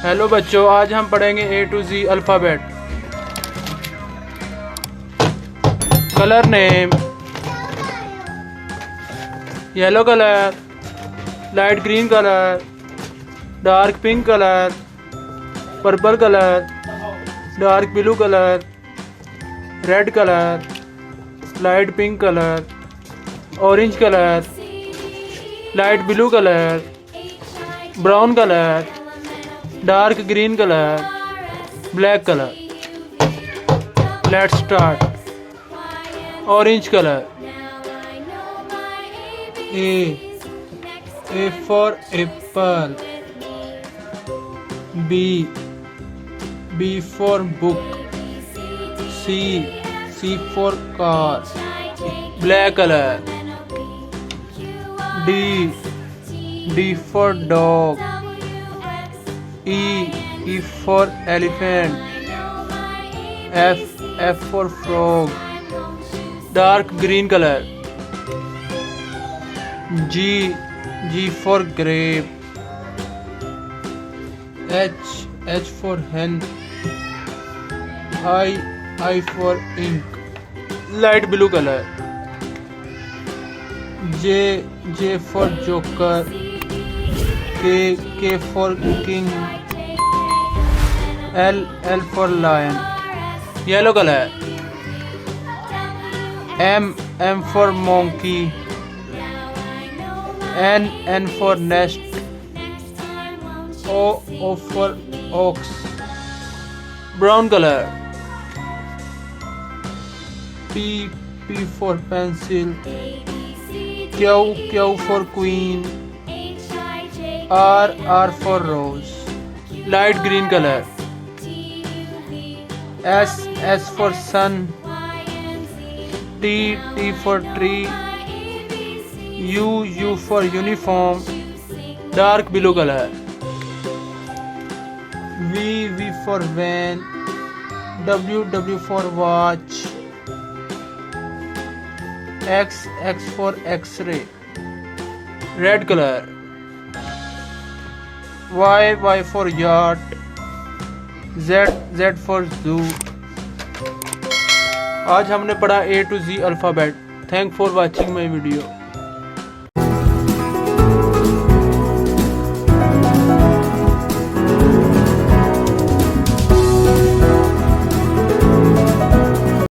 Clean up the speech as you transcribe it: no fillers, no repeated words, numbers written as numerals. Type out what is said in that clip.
Hello बच्चों, आज हम पढ़ेंगे A to G alphabet. Colour name: yellow colour, light green colour, dark pink colour, purple colour, dark blue colour, red colour, light pink colour, orange colour, light blue colour, brown colour, dark green colour, black colour. Let's start. Orange colour: A for apple, B for book, C for car, black color, D for dog, E for elephant, F for frog, dark green color, G for grape, H for hen, I for ink, light blue color, J for joker, K for king, L for lion, yellow color, M for monkey, N for nest, O for ox, brown color, P for pencil, Q for queen, R for rose, light green color, S for sun, T for tree, U for uniform, dark blue color, V for van, W for watch, X for x-ray, red color, Y for yacht, Z for zoo। आज हमने पढ़ा A to Z alphabet. Thank for watching my video.